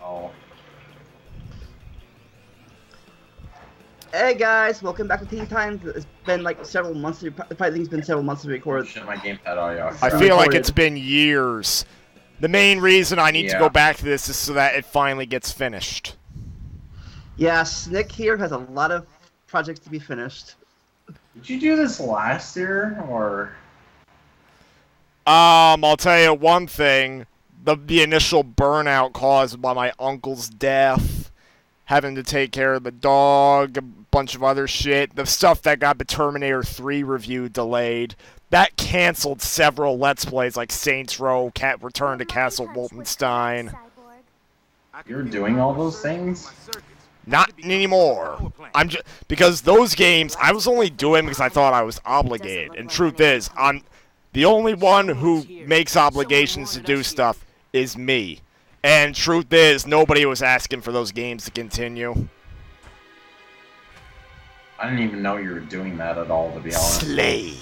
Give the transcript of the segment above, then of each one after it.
Oh. Hey guys, welcome back to Teen Times. It's been like several months. Probably think it's been several months to record. Shit, my gamepad audio. I feel like it's been years. The main reason I need to go back to this is so that it finally gets finished. Yeah, Snick here has a lot of projects to be finished. Did you do this last year, or? I'll tell you one thing. The initial burnout caused by my uncle's death, having to take care of the dog, a bunch of other shit, the stuff that got the Terminator 3 review delayed, that canceled several Let's Plays like Saints Row, Return to Castle Wolfenstein. You're doing all those things? Not anymore. Because those games I was only doing because I thought I was obligated. And truth is, I'm the only one who makes obligations to do stuff is me. And truth is, nobody was asking for those games to continue. I didn't even know you were doing that at all, to be honest. Slade.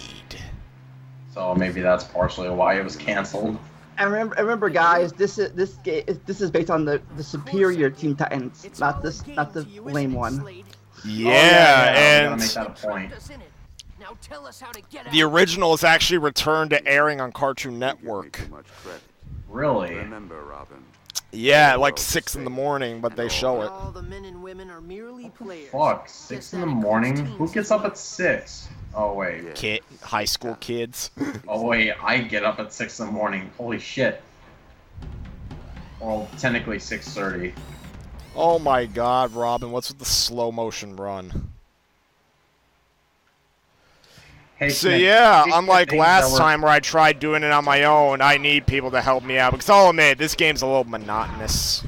So maybe that's partially why it was canceled. And remember, guys, this is based on the superior Teen Titans, not the lame one. Yeah, and gotta make that a point. The original is actually returned to airing on Cartoon Network. Really? Yeah, like 6 in the morning, but they show it. Fuck, 6 in the morning? Who gets up at 6? Oh wait. High school kids. Oh wait, I get up at 6 in the morning. Holy shit. Well, technically 6:30. Oh my god, Robin, what's with the slow motion run? Hey, So Smith, yeah, speaking of unlike things last that were- time where I tried doing it on my own, I need people to help me out, because I'll admit, this game's a little monotonous.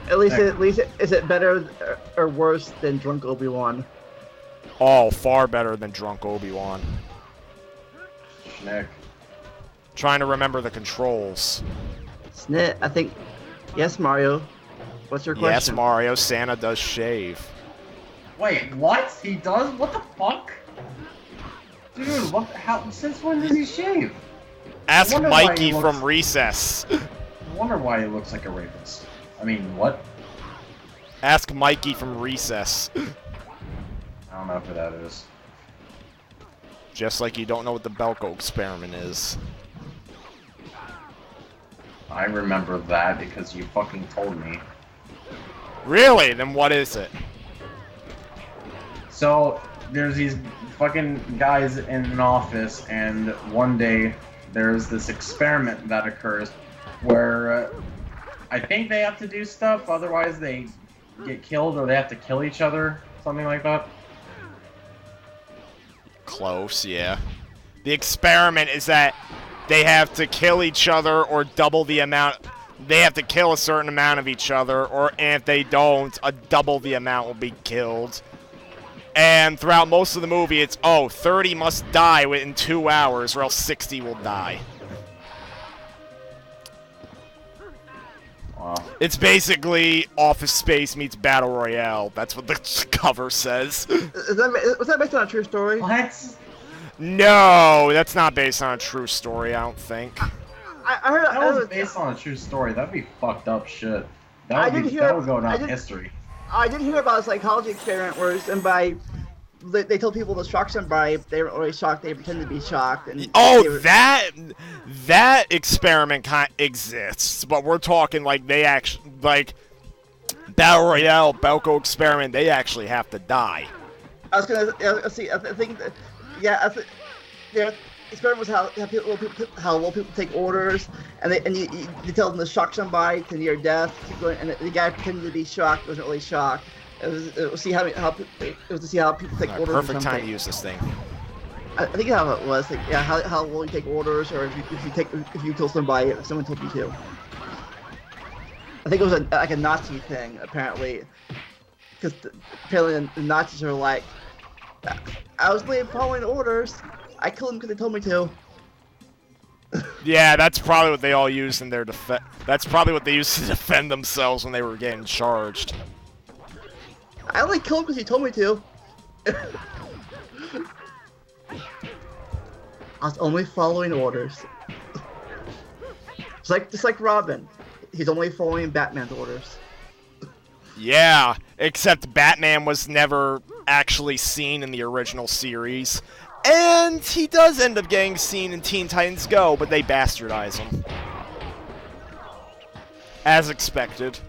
At least, is it better or worse than Drunk Obi-Wan? Oh, far better than Drunk Obi-Wan. Nick. Trying to remember the controls. Snit, I think. Yes, Mario. What's your question? Yes, Mario, Santa does shave. Wait, what? He does? What the fuck? Dude, what? How? Since when does he shave? Ask wonder why Mikey he looks- from Recess. I wonder why he looks like a rapist. I mean, what? Ask Mikey from Recess. I don't know who that is. Just like you don't know what the Belko experiment is. I remember that because you fucking told me. Really? Then what is it? So, there's these fucking guys in an office, and one day there's this experiment that occurs where I think they have to do stuff, otherwise they get killed, or they have to kill each other, something like that. Close, yeah. The experiment is that they have to kill each other or double the amount. They have to kill a certain amount of each other, or and if they don't, double the amount will be killed. And throughout most of the movie, it's, 30 must die within 2 hours, or else 60 will die. Wow. It's basically Office Space meets Battle Royale. That's what the cover says. Was that based on a true story? What? No, that's not based on a true story, I don't think. I heard That was based on a true story. That'd be fucked up shit. That would go down history. I did hear about a psychology experiment where somebody they told people to shock somebody, they were already shocked, they pretended to be shocked. And that experiment exists, but we're talking like they actually, like Battle Royale, Belko experiment, they actually have to die. I was gonna see. I think that, yeah, the experiment was how people take orders, and you tell them to shock somebody to near death, keep going, and the guy pretended to be shocked, wasn't really shocked. It was to see how people take orders. Perfect time to use this thing. I think how it was. Like, yeah, how will you take orders, or if you kill somebody, if someone told you to. I think it was like a Nazi thing, apparently, because apparently the Nazis are like, I was following orders. I killed them because they told me to. Yeah, that's probably what they all used in their defense. That's probably what they used to defend themselves when they were getting charged. I only killed him because he told me to. I was only following orders. Just like Robin. he's only following Batman's orders. Yeah, except Batman was never actually seen in the original series. And he does end up getting seen in Teen Titans Go, but they bastardize him. As expected.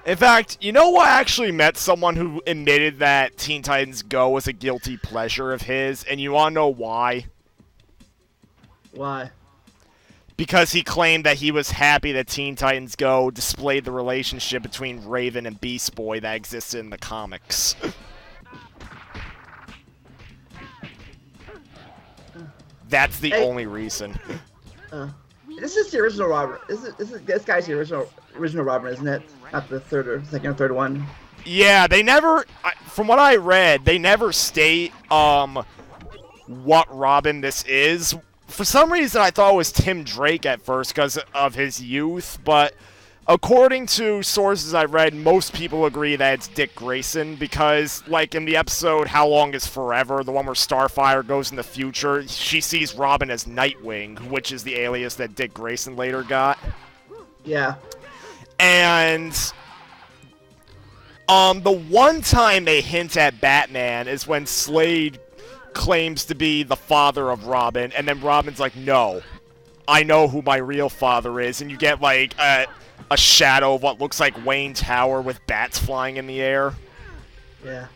In fact, you know what? I actually met someone who admitted that Teen Titans Go was a guilty pleasure of his, and you want to know why? Why? Because he claimed that he was happy that Teen Titans Go displayed the relationship between Raven and Beast Boy that existed in the comics. That's the only reason. This is the original Robin. This guy's the original Robin, isn't it? Not the second or third one. Yeah, they never. From what I read, they never state what Robin this is. For some reason, I thought it was Tim Drake at first because of his youth, but according to sources I read, most people agree that it's Dick Grayson because, like in the episode How Long Is Forever, the one where Starfire goes in the future, she sees Robin as Nightwing, which is the alias that Dick Grayson later got. Yeah. And the one time they hint at Batman is when Slade claims to be the father of Robin, and then Robin's like, no, I know who my real father is, and you get, like, a shadow of what looks like Wayne Tower with bats flying in the air. Yeah.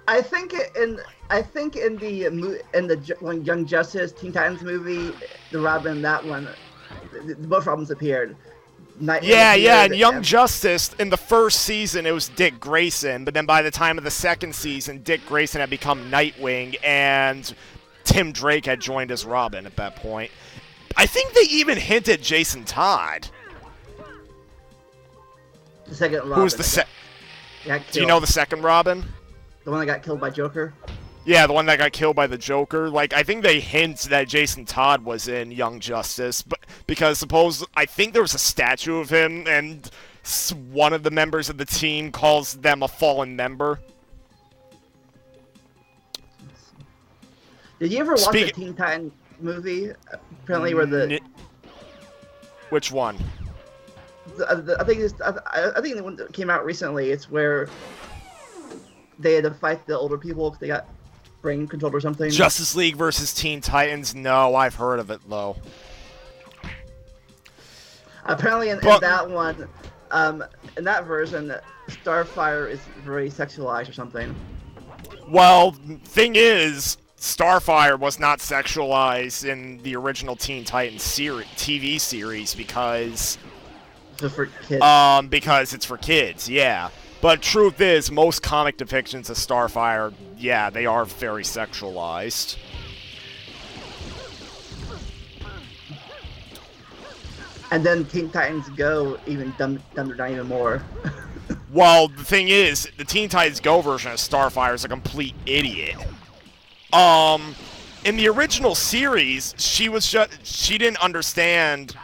I think in the Young Justice Teen Titans movie, the Robin, that one, both Robins appeared. Yeah, in Young Justice, in the first season, it was Dick Grayson, but then by the time of the second season, Dick Grayson had become Nightwing, and Tim Drake had joined as Robin at that point. I think they even hinted Jason Todd. The second Robin. Who's the Do you know the second Robin? The one that got killed by Joker? Yeah, the one that got killed by the Joker. Like, I think they hint that Jason Todd was in Young Justice, but because I think there was a statue of him, and one of the members of the team calls them a fallen member. Did you ever watch the Teen Titans movie? Apparently, where the which one? I think the one that came out recently. It's where they had to fight the older people because they got brain controlled or something. Justice League versus Teen Titans? No, I've heard of it, though. Apparently, in that one, in that version, Starfire is very sexualized or something. Well, thing is, Starfire was not sexualized in the original Teen Titans TV series because... It's for kids. Because it's for kids, yeah. But truth is, most comic depictions of Starfire, yeah, they are very sexualized. And then Teen Titans Go even dumbed it down even more. Well, the thing is, the Teen Titans Go version of Starfire is a complete idiot. In the original series, she didn't understand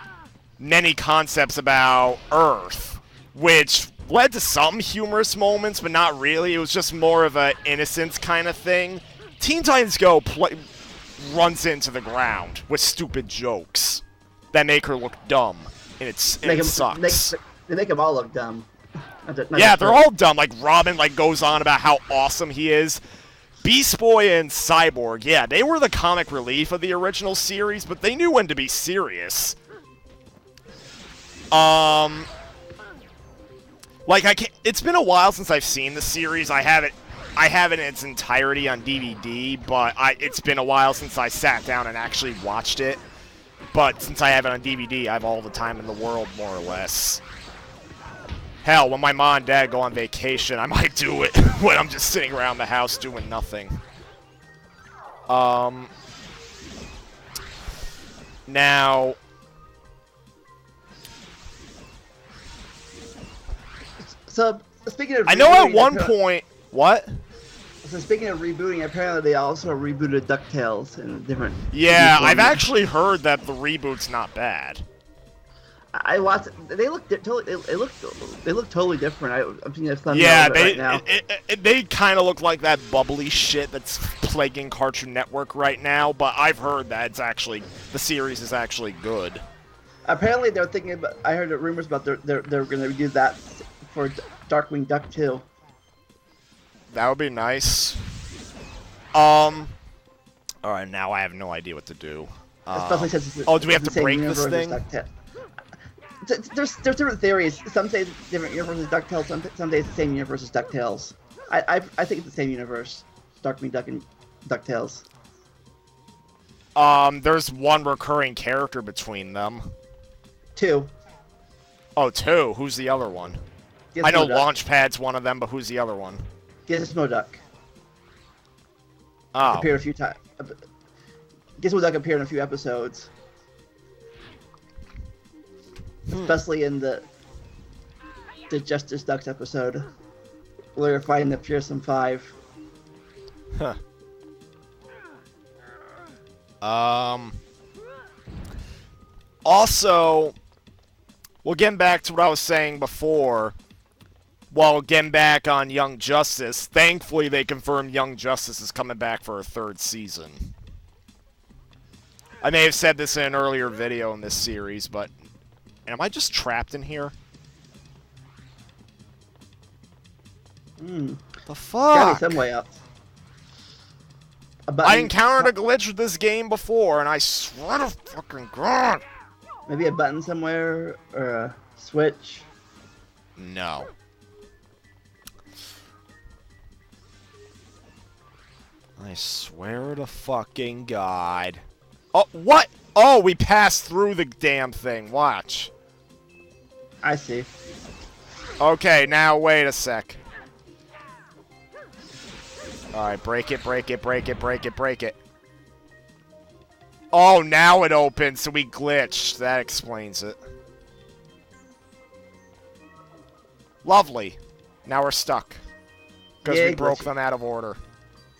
many concepts about Earth, which led to some humorous moments, but not really. It was just more of an innocence kind of thing. Teen Titans Go runs into the ground with stupid jokes that make her look dumb, and it sucks. They make them all look dumb. Yeah, they're all dumb. Like, Robin goes on about how awesome he is. Beast Boy and Cyborg, yeah, they were the comic relief of the original series, but they knew when to be serious. It's been a while since I've seen the series. I have it in its entirety on DVD, but it's been a while since I sat down and actually watched it. But since I have it on DVD, I have all the time in the world, more or less. Hell, when my mom and dad go on vacation, I might do it when I'm just sitting around the house doing nothing. Now... So, speaking of I know at one point... What? So speaking of rebooting, apparently they also rebooted DuckTales in different... Yeah, I've actually heard that the reboot's not bad. I watched. They look totally. They look totally different. I'm seeing a thumbnail Yeah, of it right now. they kind of look like that bubbly shit that's plaguing Cartoon Network right now. But I've heard that the series is actually good. Apparently, they're thinking about. I heard rumors about they're going to use that for Darkwing Duck 2. That would be nice. All right, now I have no idea what to do. Especially since it's do we have to break this thing? There's different theories. Some say it's different universe as DuckTales. Some say it's the same universe as DuckTales. I think it's the same universe. Darkwing Duck and DuckTales. There's one recurring character between them. 2. Oh, 2. Who's the other one? Gizmo I know Duck. Launchpad's one of them, but who's the other one? Gizmo Duck. Oh. Appeared a few times. Gizmo Duck appeared in a few episodes. Especially in the Justice Ducks episode, where they're fighting the Fearsome Five. Huh. Also, well, getting back to what I was saying before, while getting back on Young Justice, thankfully they confirmed Young Justice is coming back for a 3rd season. I may have said this in an earlier video in this series, but am I just trapped in here? The fuck? Gotta be some way out. I encountered a glitch with this game before, and I swear to fucking God. Maybe a button somewhere, or a switch. No. I swear to fucking God. Oh, what? Oh, we passed through the damn thing. Watch. I see. Okay, now wait a sec. Alright, break it, break it, break it, break it, break it. Oh, now it opens, so we glitched. That explains it. Lovely. Now we're stuck. Because we broke them out of order.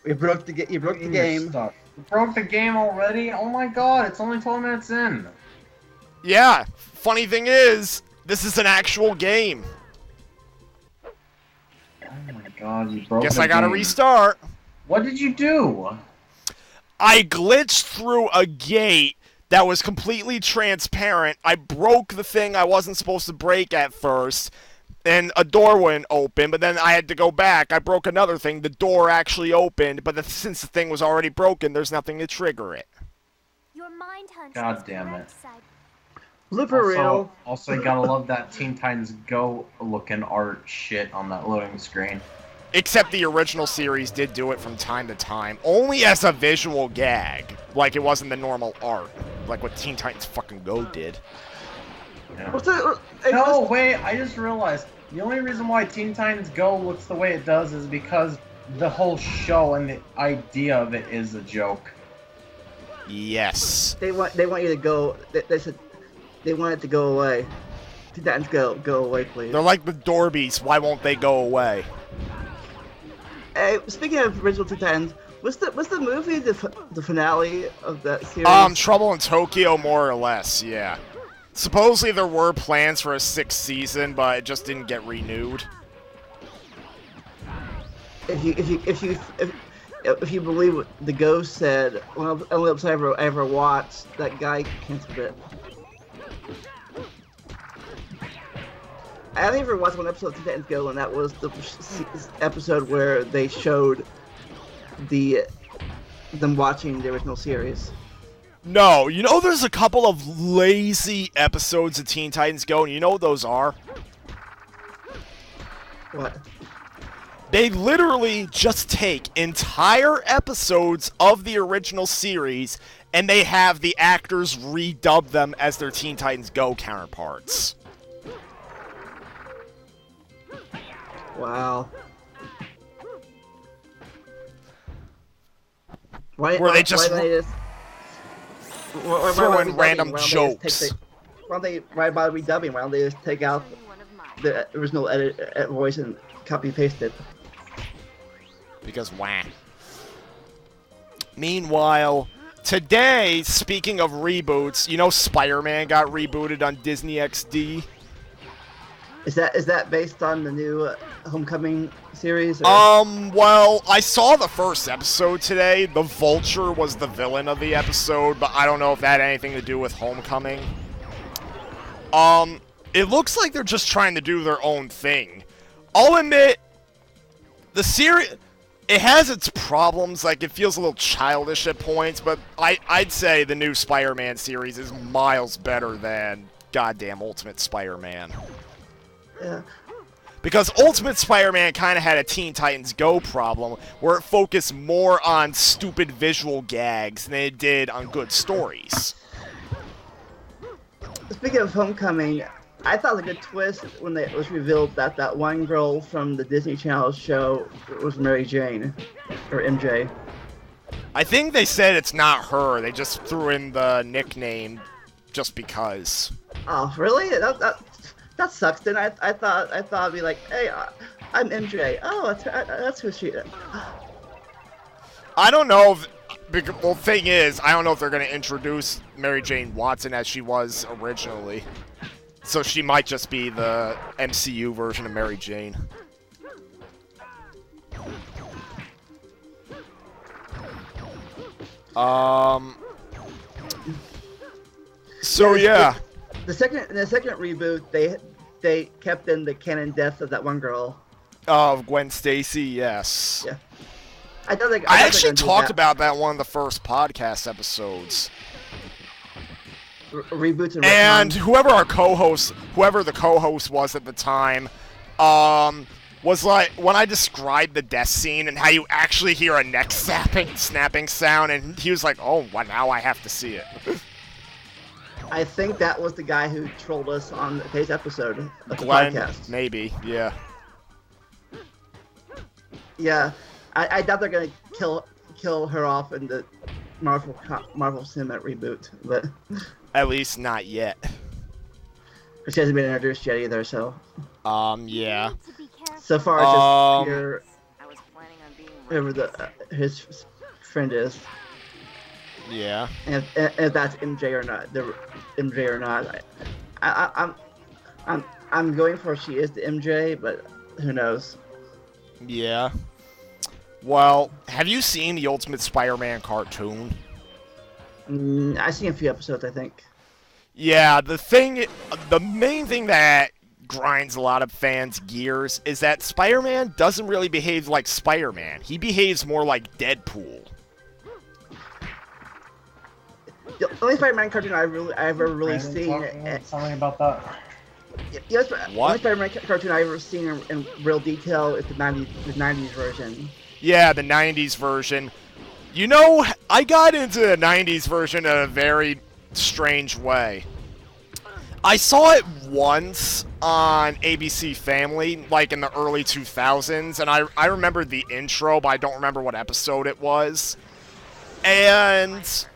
You broke the game. Stuck. You broke the game already? Oh my God, it's only 12 minutes in. Yeah, funny thing is, this is an actual game. Oh my God, you broke Guess the I gotta game. restart. What did you do? I glitched through a gate that was completely transparent. I broke the thing I wasn't supposed to break at first, and a door wouldn't open, but then I had to go back. I broke another thing. The door actually opened, but since the thing was already broken, there's nothing to trigger it. Your mind hunch God is damn it. outside. Blooper reel. Also, you gotta love that Teen Titans Go looking art shit on that loading screen. Except the original series did do it from time to time, only as a visual gag. Like it wasn't the normal art, like what Teen Titans fucking Go did. Yeah. What's that? No, wait, I just realized the only reason why Teen Titans Go looks the way it does is because the whole show and the idea of it is a joke. Yes. They want you to go. They said they want it to go away. Teen Titans go away, please. They're like the Dorbies. Why won't they go away? Hey, speaking of original Teen Titans, what's the movie the finale of that series? Trouble in Tokyo, more or less. Yeah. Supposedly there were plans for a 6th season, but it just didn't get renewed. If you believe what the ghost said, one of the only episodes I ever watched, that guy canceled it. I only ever watched one episode of Teen Titans Go, and that was the episode where they showed them watching the original series. No, you know there's a couple of lazy episodes of Teen Titans Go, and you know what those are? What? They literally just take entire episodes of the original series, and they have the actors redub them as their Teen Titans Go counterparts. Wow. Where they just throw in random jokes. Why don't they write by redubbing? Why don't they just take out the original edit voice and copy paste it? Because wah. Meanwhile, Today, speaking of reboots, you know Spider-Man got rebooted on Disney XD? Is that based on the new Homecoming series? Or? Well, I saw the first episode today. The Vulture was the villain of the episode, but I don't know if that had anything to do with Homecoming. It looks like they're just trying to do their own thing. I'll admit, the series, it has its problems, like it feels a little childish at points, but I'd say the new Spider-Man series is miles better than goddamn Ultimate Spider-Man. Yeah. Because Ultimate Spider-Man kind of had a Teen Titans Go problem, where it focused more on stupid visual gags than it did on good stories. Speaking of Homecoming, I thought it was a good twist when it was revealed that that one girl from the Disney Channel show was Mary Jane, or MJ. I think they said it's not her. They just threw in the nickname just because. Oh, really? That sucks. Then I thought it'd be like, hey, I'm MJ. Oh, that's who she is. I don't know if... Well, the thing is, I don't know if they're going to introduce Mary Jane Watson as she was originally. So she might just be the MCU version of Mary Jane. So yeah. The second reboot, they kept in the canon death of that one girl. Of Gwen Stacy, yes. Yeah. I actually talked about that one of the first podcast episodes. Reboots and whoever the co-host was at the time, was like, when I described the death scene and how you actually hear a neck snapping sound, and he was like, oh, well, now I have to see it. I think that was the guy who trolled us on today's episode of the Glenn, podcast. Maybe, yeah. Yeah, I doubt they're gonna kill her off in the Marvel Cinematic reboot, but at least not yet. She hasn't been introduced yet either, so. Yeah. So far, it's just pure. Whoever his friend is. Yeah. And if that's MJ or not, I'm going for she is the MJ, but who knows? Yeah. Well, have you seen the Ultimate Spider-Man cartoon? I've seen a few episodes, I think. Yeah, the main thing that grinds a lot of fans' gears is that Spider-Man doesn't really behave like Spider-Man. He behaves more like Deadpool. The only Spider-Man cartoon I've ever really seen. Something about that. Yes, the only Spider-Man cartoon I've ever seen in real detail is the 90s version. Yeah, the 90s version. You know, I got into the 90s version in a very strange way. I saw it once on ABC Family, like in the early 2000s, and I remember the intro, but I don't remember what episode it was. And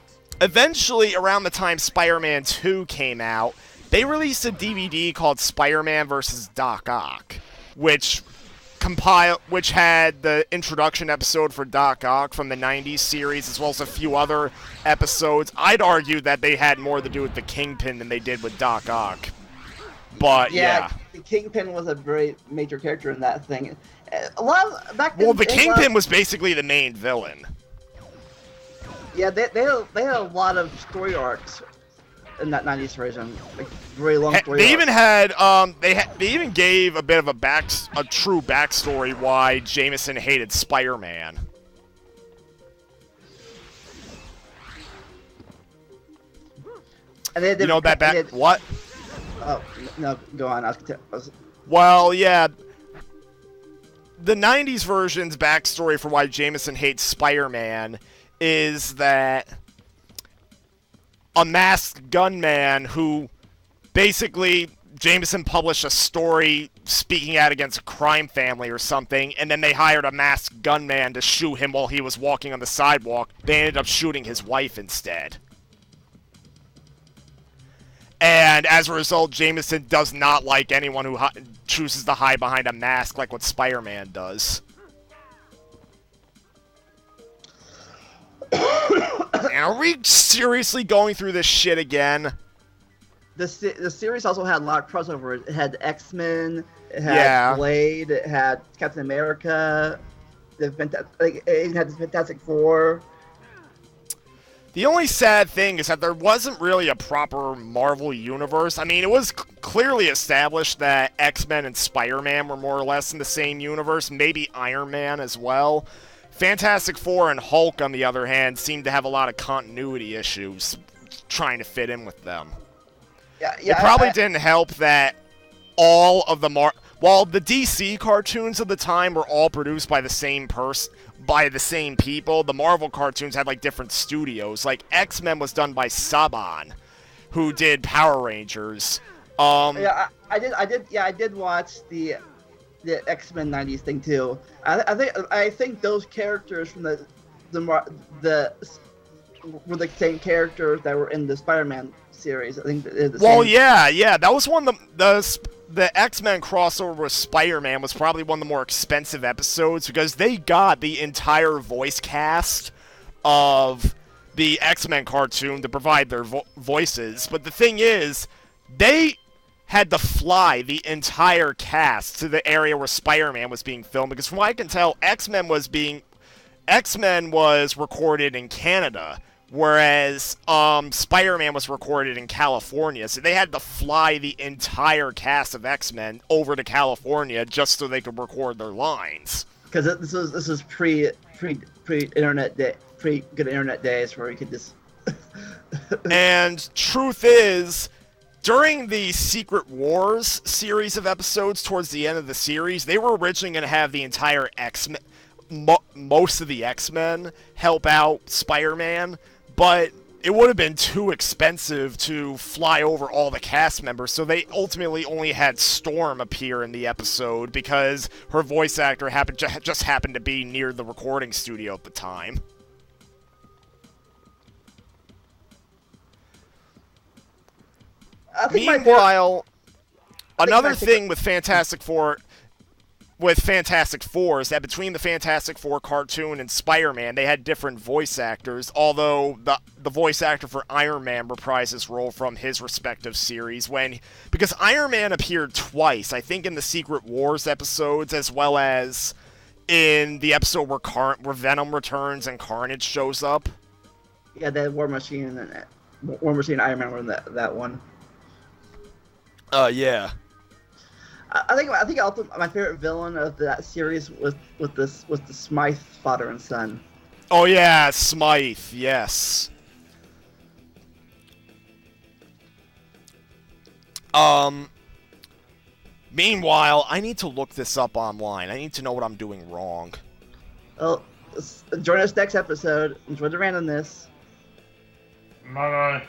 eventually, around the time Spider-Man 2 came out, they released a DVD called Spider-Man vs. Doc Ock, which had the introduction episode for Doc Ock from the 90s series, as well as a few other episodes. I'd argue that they had more to do with the Kingpin than they did with Doc Ock. But, yeah. The Kingpin was a very major character in that thing. A lot of, back then, well, the Kingpin was basically the main villain. Yeah, they had a lot of story arcs in that 90s version, like very long story. They even had they even gave a bit of a true backstory why Jameson hated Spider-Man. And they did, what? Oh no, go on. Well, yeah. The 90s version's backstory for why Jameson hates Spider-Man is that a masked gunman who basically Jameson published a story speaking out against a crime family or something, and then they hired a masked gunman to shoot him while he was walking on the sidewalk. They ended up shooting his wife instead. And as a result, Jameson does not like anyone who chooses to hide behind a mask like what Spider-Man does. And man, are we seriously going through this shit again? The series also had a lot of crossovers. It had X-Men, it had Yeah. Blade, it had Captain America, it even had the Fantastic Four. The only sad thing is that there wasn't really a proper Marvel universe. I mean, it was clearly established that X-Men and Spider-Man were more or less in the same universe, maybe Iron Man as well. Fantastic Four and Hulk, on the other hand, seemed to have a lot of continuity issues trying to fit in with them. Yeah, It probably didn't help that all of the while the DC cartoons of the time were all produced by the same people, the Marvel cartoons had like different studios. Like X-Men was done by Saban, who did Power Rangers. I did watch the X-Men '90s thing too. I think those characters from the were the same characters that were in the Spider-Man series. I think Well, yeah, that was one of the X-Men crossover with Spider-Man was probably one of the more expensive episodes because they got the entire voice cast of the X-Men cartoon to provide their voices. But the thing is, they had to fly the entire cast to the area where Spider-Man was being filmed because from what I can tell, X-Men was recorded in Canada, whereas Spider-Man was recorded in California. So they had to fly the entire cast of X-Men over to California just so they could record their lines. Because this was pre internet day, pre good internet days where we could just. And truth is, during the Secret Wars series of episodes towards the end of the series, they were originally going to have the entire X-Men, most of the X-Men, help out Spider-Man, but it would have been too expensive to fly over all the cast members, so they ultimately only had Storm appear in the episode because her voice actor just happened to be near the recording studio at the time. Meanwhile, another thing with Fantastic Four is that between the Fantastic Four cartoon and Spider-Man, they had different voice actors, although the voice actor for Iron Man reprised his role from his respective series because Iron Man appeared twice, I think in the Secret Wars episodes as well as in the episode where Venom returns and Carnage shows up. Yeah, that War Machine and Iron Man were in that one. Yeah. I think my favorite villain of that series was the Smythe father and son. Oh yeah, Smythe, yes. Meanwhile, I need to look this up online. I need to know what I'm doing wrong. Well, join us next episode. Enjoy the randomness. Bye-bye.